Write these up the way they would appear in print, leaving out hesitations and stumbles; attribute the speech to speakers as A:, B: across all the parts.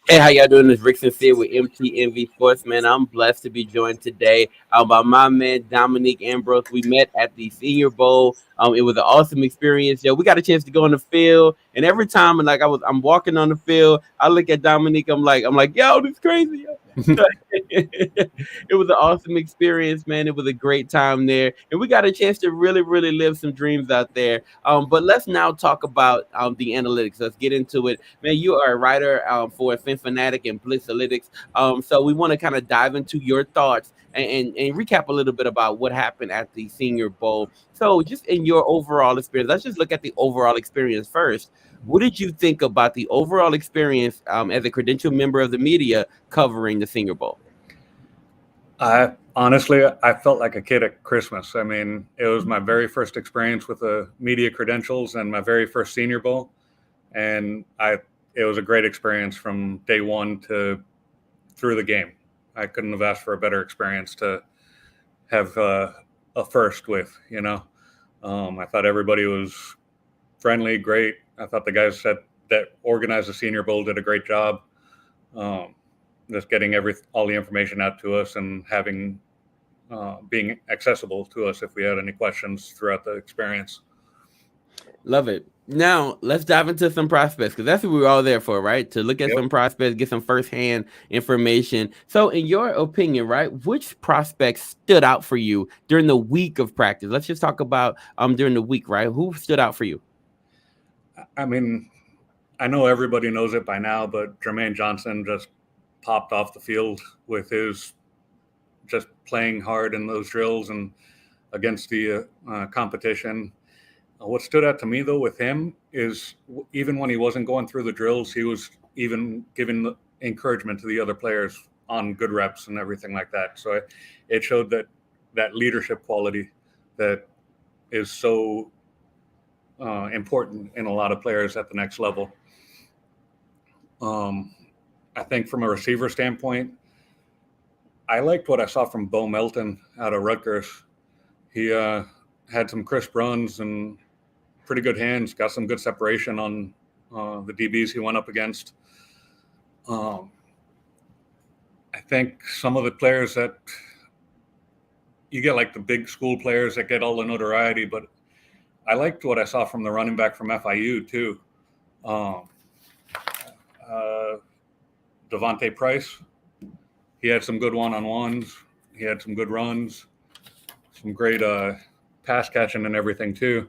A: Hey, how y'all doing? This Rick Sincere with MTMV Sports, man. I'm blessed to be joined today by my man Dominic Ambrose. We met at the Senior Bowl. It was an awesome experience. Yo, we got a chance to go on the field, and every time, like I'm walking on the field, I look at Dominic. I'm like, yo, this is crazy. Yo. It was an awesome experience, man. It was a great time there, and we got a chance to really, really live some dreams out there. But let's now talk about the analytics. Let's get into it. Man, you are a writer for Fanatic and Blitzalytics. So we want to kind of dive into your thoughts and recap a little bit about what happened at the Senior Bowl. So just in your overall experience, let's just look at the overall experience first. What did you think about the overall experience as a credentialed member of the media covering the Senior Bowl?
B: I felt like a kid at Christmas. I mean, it was my very first experience with the media credentials and my very first Senior Bowl, and it was a great experience from day one to through the game. I couldn't have asked for a better experience to have a first with. I thought everybody was friendly, great. I thought the guys that organized the Senior Bowl did a great job. Just getting all the information out to us and having being accessible to us if we had any questions throughout the experience.
A: Love it. Now let's dive into some prospects because that's what we were all there for, right? To look at
B: Yep.
A: some prospects, get some firsthand information. So, in your opinion, right, which prospects stood out for you during the week of practice? Let's just talk about during the week, right? Who stood out for you?
B: I mean, I know everybody knows it by now, but Jermaine Johnson just popped off the field with his just playing hard in those drills and against the competition. What stood out to me, though, with him is even when he wasn't going through the drills, he was even giving the encouragement to the other players on good reps and everything like that. So it showed that leadership quality that is so important in a lot of players at the next level. I think from a receiver standpoint, I liked what I saw from Bo Melton out of Rutgers. He had some crisp runs and pretty good hands, got some good separation on the DBs he went up against. I think some of the players that you get, like the big school players that get all the notoriety, but I liked what I saw from the running back from FIU too. Devontae Price, he had some good one-on-ones. He had some good runs, some great pass catching and everything too.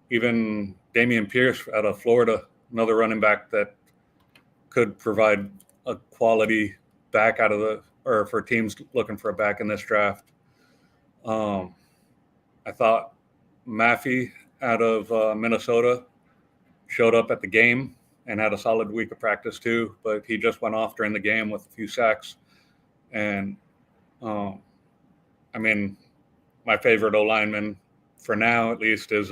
B: Even Damien Pierce out of Florida, another running back that could provide a quality back for teams looking for a back in this draft. I thought Maffey out of Minnesota showed up at the game and had a solid week of practice too, but he just went off during the game with a few sacks. And my favorite O-lineman for now, at least, is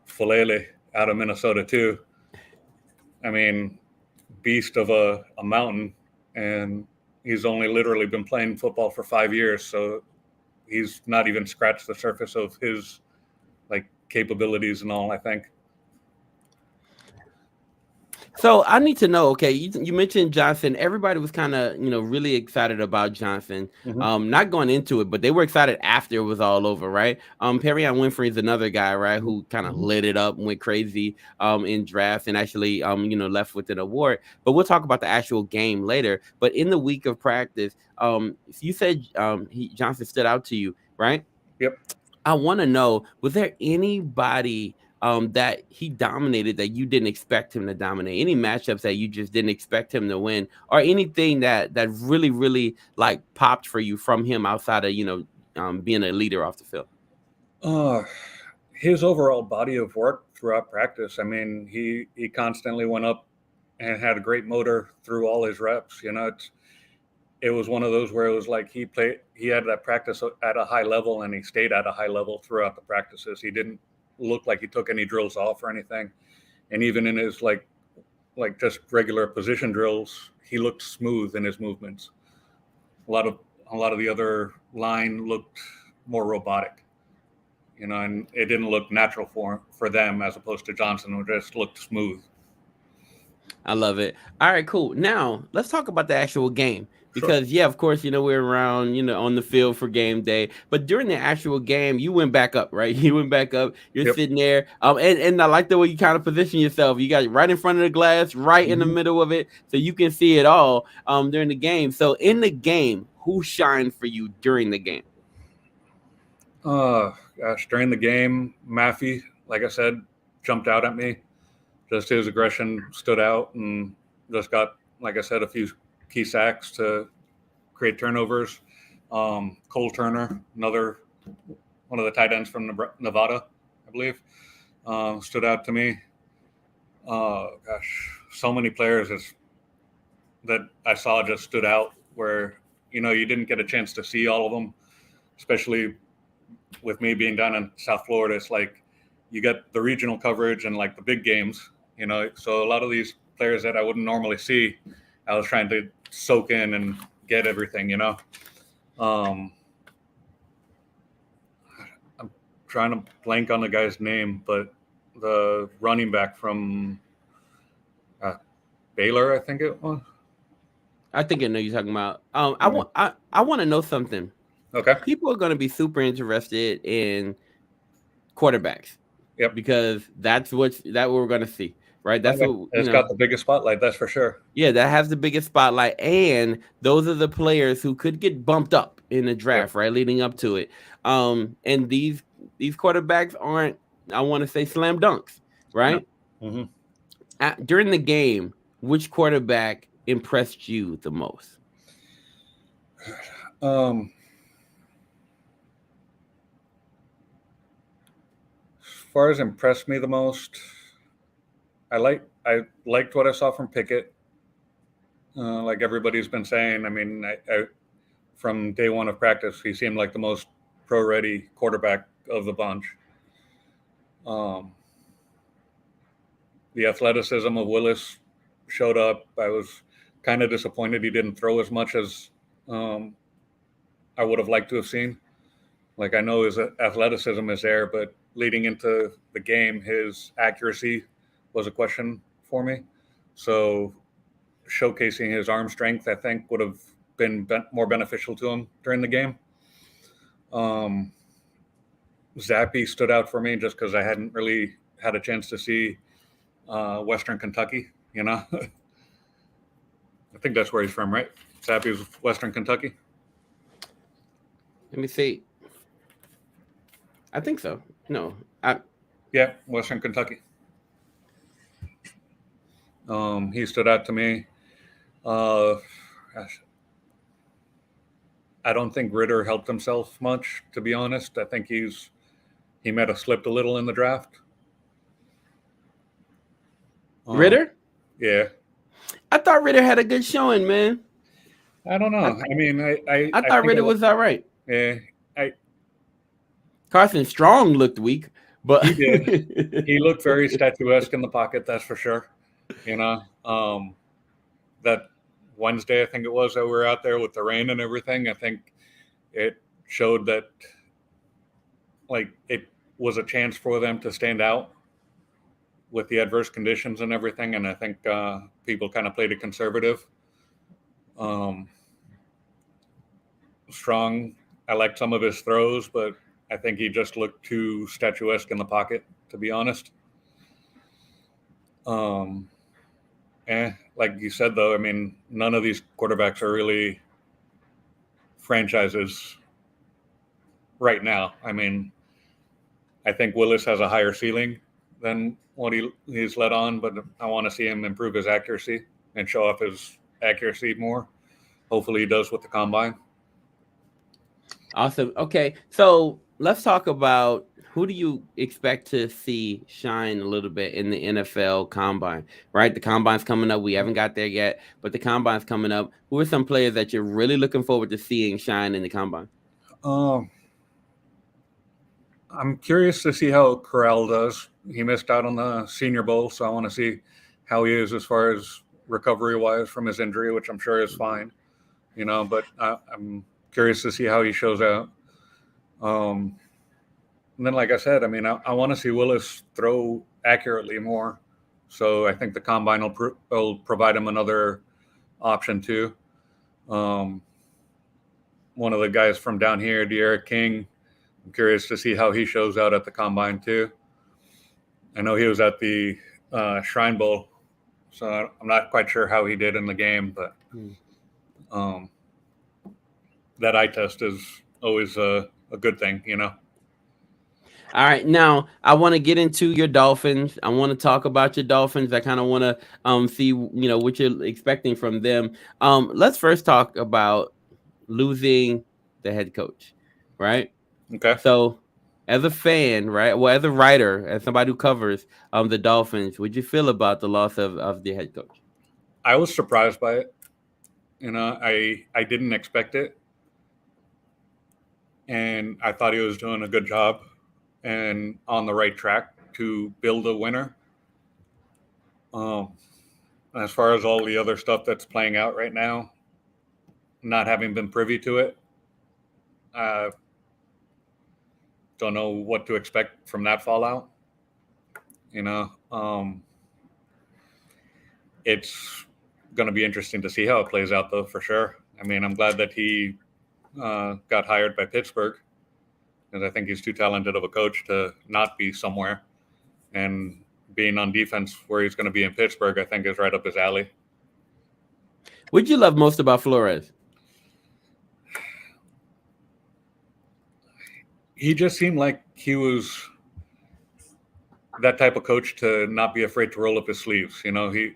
B: Falele out of Minnesota too. I mean, beast of a mountain, and he's only literally been playing football for 5 years, so he's not even scratched the surface of his capabilities and all, I think.
A: So I need to know. Okay, you mentioned Johnson. Everybody was kind of really excited about Johnson.
B: Mm-hmm.
A: Not going into it, but they were excited after it was all over, right? Perrian Winfrey is another guy, right, who kind of lit it up and went crazy in drafts and actually left with an award. But we'll talk about the actual game later. But in the week of practice, you said Johnson stood out to you, right?
B: Yep.
A: I want to know, was there anybody that he dominated that you didn't expect him to dominate? Any matchups that you just didn't expect him to win, or anything that really, really like popped for you from him outside of being a leader off the field?
B: His overall body of work throughout practice. I mean, he constantly went up and had a great motor through all his reps. It was one of those where it was like he had that practice at a high level, and he stayed at a high level throughout the practices. He didn't look like he took any drills off or anything. And even in his like just regular position drills, he looked smooth in his movements. A lot of the other line looked more robotic, and it didn't look natural for them, as opposed to Johnson, who just looked smooth.
A: I love it. All right, cool. Now let's talk about the actual game.
B: Sure.
A: Because yeah, of course, we're around, on the field for game day. But during the actual game, you went back up, right? You went back up. You're
B: Yep.
A: sitting there. And I like the way you kind of position yourself. You got it right in front of the glass, right in the
B: Mhm.
A: middle of it, so you can see it all during the game. So in the game, who shined for you during the game?
B: Gosh, during the game, Maffey, like I said, jumped out at me. Just his aggression stood out, and just got, like I said, a few key sacks to create turnovers. Cole Turner, another one of the tight ends from Nevada, I believe, stood out to me. Gosh, so many players that I saw just stood out where, you didn't get a chance to see all of them, especially with me being down in South Florida. It's like you get the regional coverage and like the big games, so a lot of these players that I wouldn't normally see, I was trying to soak in and get everything. Um, I'm trying to blank on the guy's name, but the running back from Baylor, I think it was.
A: I think I know you're talking about. I
B: Yeah.
A: want I want to know something.
B: Okay.
A: People are going to be super interested in quarterbacks
B: Yep.
A: because that what we're going to see, right?
B: Oh,
A: That's
B: yeah.
A: what
B: It's got the biggest spotlight, that's for sure.
A: Yeah, that has the biggest spotlight, and those are the players who could get bumped up in the
B: Yep.
A: draft, right, leading up to it. And these quarterbacks aren't, I want to say, slam dunks,
B: No.
A: right?
B: Mm-hmm.
A: During the game, which quarterback impressed you the most?
B: As far as impressed me the most, I liked what I saw from Pickett. Like everybody's been saying, I mean, I from day one of practice, he seemed like the most pro-ready quarterback of the bunch. Um, the athleticism of Willis showed up. I was kind of disappointed he didn't throw as much as um, I would have liked to have seen. Like I know his athleticism is there, but leading into the game, his accuracy was a question for me. So showcasing his arm strength, I think, would have been more beneficial to him during the game. Zappy stood out for me just because I hadn't really had a chance to see Western Kentucky. I think that's where he's from, right? Zappy's Western Kentucky.
A: Let me see. I think so. No,
B: Yeah, Western Kentucky. He stood out to me. Gosh, I don't think Ritter helped himself much, to be honest. I think he might have slipped a little in the draft.
A: Ritter.
B: Yeah,
A: I thought Ritter had a good showing, man.
B: I don't know. I mean,
A: I
B: I
A: thought
B: think
A: Ritter was all right.
B: yeah,
A: Carson Strong looked weak, but
B: he did. He looked very statuesque in the pocket, that's for sure. That Wednesday, I think it was, that we were out there with the rain and everything. I think it showed that like it was a chance for them to stand out with the adverse conditions and everything. And I think people kind of played it conservative. Strong, I liked some of his throws, but I think he just looked too statuesque in the pocket, to be honest. Like you said, though, I mean, none of these quarterbacks are really franchises right now. I mean, I think Willis has a higher ceiling than what he's let on, but I want to see him improve his accuracy and show off his accuracy more. Hopefully he does with the combine.
A: Awesome. Okay, so let's talk about who do you expect to see shine a little bit in the NFL combine, right? The combine's coming up. We haven't got there yet, but the combine's coming up. Who are some players that you're really looking forward to seeing shine in the combine?
B: I'm curious to see how Corral does. He missed out on the Senior Bowl, so I want to see how he is as far as recovery-wise from his injury, which I'm sure is fine, but I'm curious to see how he shows out. And then, like I said, I mean, I want to see Willis throw accurately more So I think the combine will provide him another option too. One of the guys from down here, De'Eric King, I'm curious to see how he shows out at the combine too. I know he was at the Shrine Bowl, so I'm not quite sure how he did in the game, but that eye test is always a good thing, you know.
A: All right, now I want to get into your Dolphins. I want to talk about your Dolphins. I kind of want to see what you're expecting from them. Let's first talk about losing the head coach, right?
B: Okay.
A: So, as a fan, right? Well, as a writer, as somebody who covers the Dolphins, would you feel about the loss of the head coach?
B: I was surprised by it. You know, I didn't expect it, and I thought he was doing a good job and on the right track to build a winner. As far as all the other stuff that's playing out right now, not having been privy to it, don't know what to expect from that fallout. You know, it's going to be interesting to see how it plays out, though, for sure. I mean, I'm glad that he got hired by Pittsburgh, because I think he's too talented of a coach to not be somewhere. And being on defense where he's going to be in Pittsburgh, I think is right up his alley.
A: What'd you love most about Flores?
B: He just seemed like he was that type of coach to not be afraid to roll up his sleeves. You know, it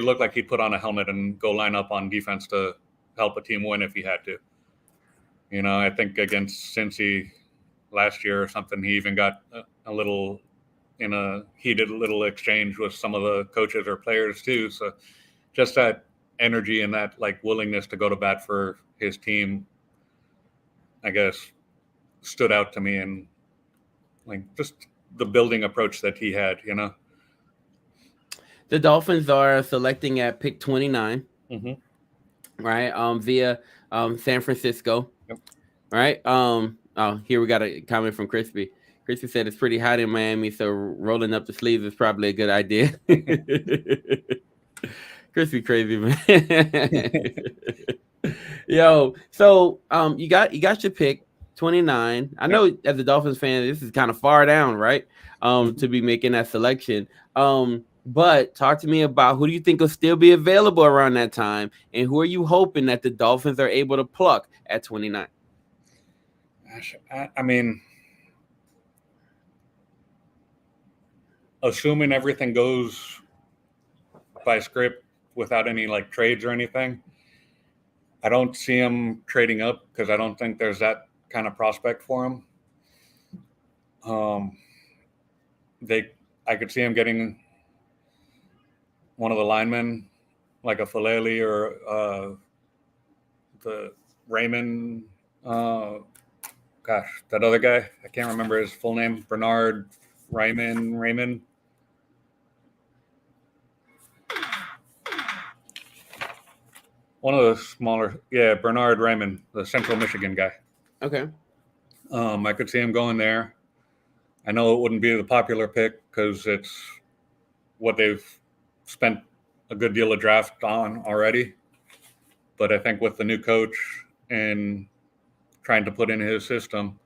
B: looked like he'd put on a helmet and go line up on defense to help a team win if he had to. You know, I think against Cincy last year or something, he even got a little in a heated little exchange with some of the coaches or players too. So just that energy and that like willingness to go to bat for his team, I guess, stood out to me, and like just the building approach that he had, you know.
A: The Dolphins are selecting at pick 29, right? Via San Francisco,
B: Yep.
A: right? Oh, here we got a comment from Crispy. Crispy said it's pretty hot in Miami, so rolling up the sleeves is probably a good idea. Crispy crazy, man. Yo, so you got your pick 29. I know as a Dolphins fan, this is kind of far down, right? To be making that selection. But talk to me about who do you think will still be available around that time, and who are you hoping that the Dolphins are able to pluck at 29?
B: I mean, assuming everything goes by script without any like trades or anything, I don't see him trading up because I don't think there's that kind of prospect for him. I could see him getting one of the linemen, like a Falele or the Raymond. That other guy, I can't remember his full name. Bernard Raymond. One of the smaller, Bernard Raymond, the Central Michigan guy.
A: Okay.
B: I could see him going there. I know it wouldn't be the popular pick because it's what they've spent a good deal of draft on already. But I think with the new coach and trying to put in his system,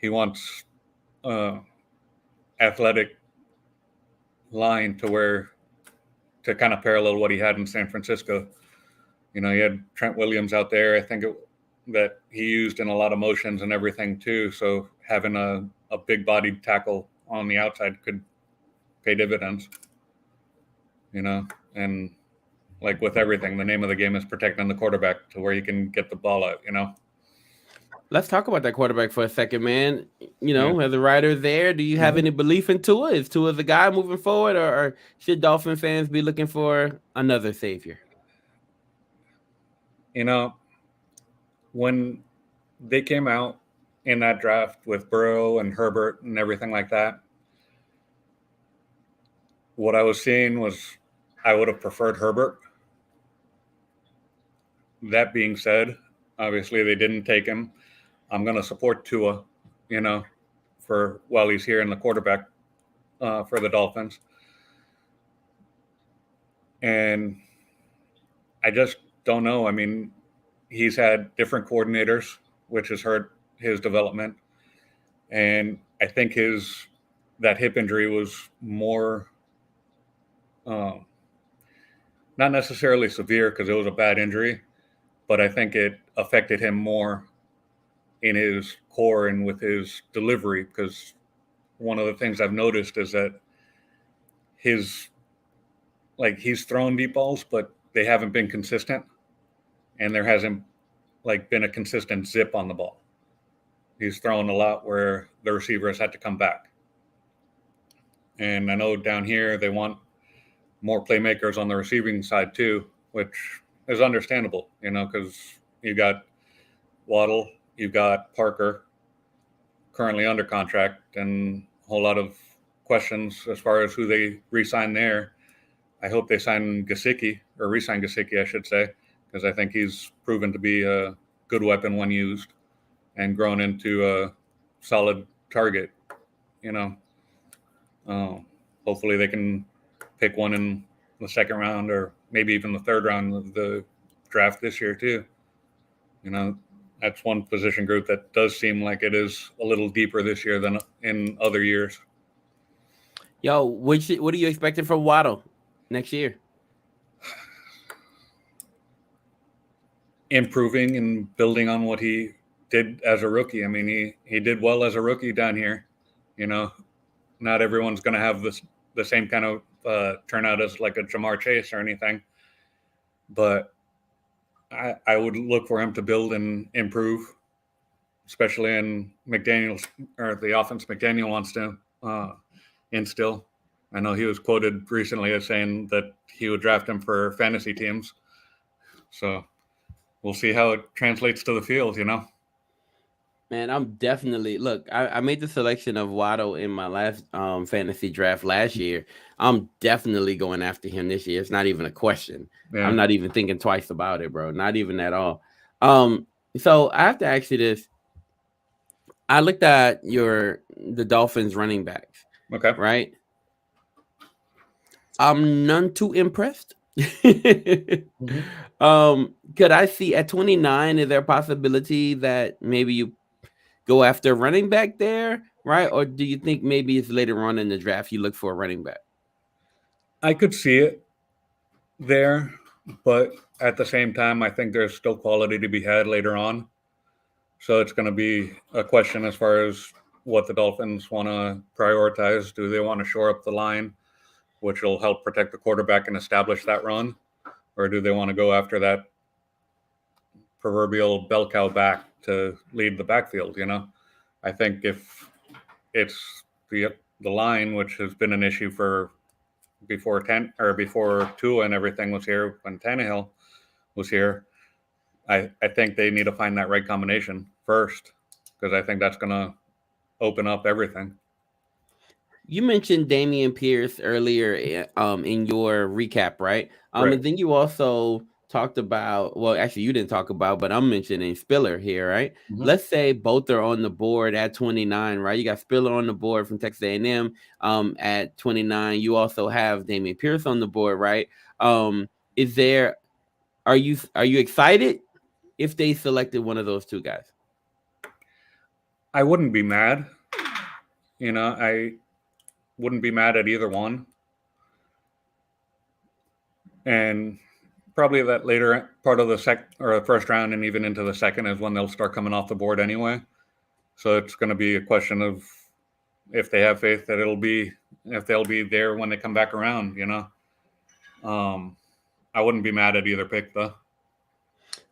B: he wants athletic line to kind of parallel what he had in San Francisco. You know, he had Trent Williams out there. I think that he used in a lot of motions and everything too. So having a big-bodied tackle on the outside could pay dividends. You know, and like with everything, the name of the game is protecting the quarterback to where you can get the ball out, you know.
A: Let's talk about that quarterback for a second, man. You know, as a writer there, do you have any belief in Tua? Is Tua the guy moving forward, or should Dolphin fans be looking for another savior?
B: You know, when they came out in that draft with Burrow and Herbert and everything like that, what I was seeing was I would have preferred Herbert. That being said, obviously they didn't take him. I'm going to support Tua, you know, for while he's here in the quarterback for the Dolphins. And I just don't know. I mean, he's had different coordinators, which has hurt his development. And I think that hip injury was more, not necessarily severe because it was a bad injury, but I think it affected him more in his core and with his delivery, because one of the things I've noticed is that he's thrown deep balls, but they haven't been consistent, and there hasn't been a consistent zip on the ball. He's thrown a lot where the receiver has had to come back. And I know down here they want more playmakers on the receiving side too, which is understandable, because you got Waddle, you've got Parker currently under contract, and a whole lot of questions as far as who they re-sign there. I hope they sign Gesicki, or re-sign Gesicki, I should say, because I think he's proven to be a good weapon when used and grown into a solid target. Hopefully they can pick one in the second round or maybe even the third round of the draft this year too. That's one position group that does seem like it is a little deeper this year than in other years.
A: Yo, what are you expecting from Waddle next year?
B: Improving and building on what he did as a rookie. I mean, he did well as a rookie down here. Not everyone's going to have the same kind of turnout as like a Jamar Chase or anything, but I would look for him to build and improve, especially in McDaniel's, or the offense McDaniel wants to instill. I know he was quoted recently as saying that he would draft him for fantasy teams. So we'll see how it translates to the field,
A: Man, I'm definitely I made the selection of Waddle in my last fantasy draft last year. I'm definitely going after him this year. It's not even a question. Yeah. I'm not even thinking twice about it, bro. Not even at all. So I have to ask you this. I looked at the Dolphins running backs.
B: Okay.
A: Right? I'm none too impressed. Mm-hmm. Could I see at 29, is there a possibility that maybe you go after a running back there, right? Or do you think maybe it's later on in the draft you look for a running back?
B: I could see it there, but at the same time, I think there's still quality to be had later on. So it's going to be a question as far as what the Dolphins want to prioritize. Do they want to shore up the line, which will help protect the quarterback and establish that run? Or do they want to go after that proverbial bell cow back to lead the backfield? I think if it's the line, which has been an issue for before Tua and everything was here, when Tannehill was here, I think they need to find that right combination first, because I think that's going to open up everything.
A: You mentioned Damien Pierce earlier in your recap, right? Right. And then you also talked about, well, actually you didn't talk about, but I'm mentioning Spiller here, right? Mm-hmm. Let's say both are on the board at 29, right? You got Spiller on the board from Texas A&M at 29. You also have Damien Pierce on the board, right? Are you excited if they selected one of those two guys?
B: I wouldn't be mad. I wouldn't be mad at either one. And probably that later part of the first round and even into the second is when they'll start coming off the board anyway. So it's going to be a question of if they have faith that if they'll be there when they come back around, I wouldn't be mad at either pick though.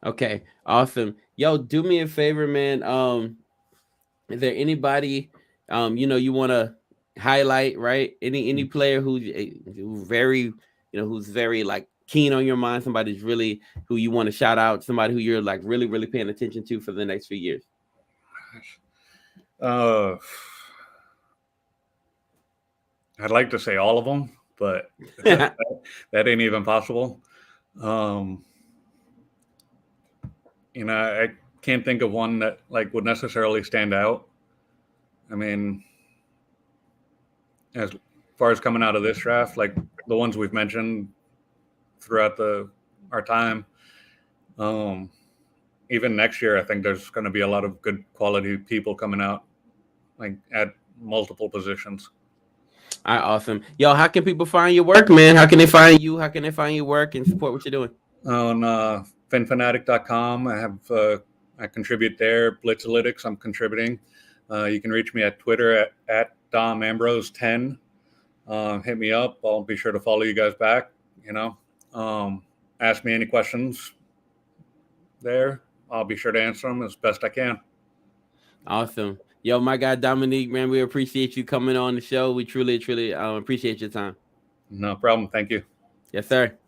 A: Okay, awesome. Yo, do me a favor, man. Is there anybody you want to highlight, right? Any player who's very, who's very like keen on your mind, somebody's really who you want to shout out, somebody who you're like really, really paying attention to for the next few years?
B: I'd like to say all of them, but that ain't even possible. I can't think of one that like would necessarily stand out. I mean, as far as coming out of this draft, like the ones we've mentioned, throughout our time. Even next year, I think there's going to be a lot of good quality people coming out, like at multiple positions.
A: All right, awesome. Yo, how can people find your work, man? How can they find you? How can they find your work and support what you're doing?
B: On finfanatic.com, I contribute there. Blitzalytics, I'm contributing. You can reach me at Twitter at Dom Ambrose 10. Hit me up. I'll be sure to follow you guys back. Ask me any questions there. I'll be sure to answer them as best I can.
A: Awesome. Yo, my guy Dominic, man, we appreciate you coming on the show. We truly appreciate your time.
B: No problem. Thank you.
A: Yes, sir.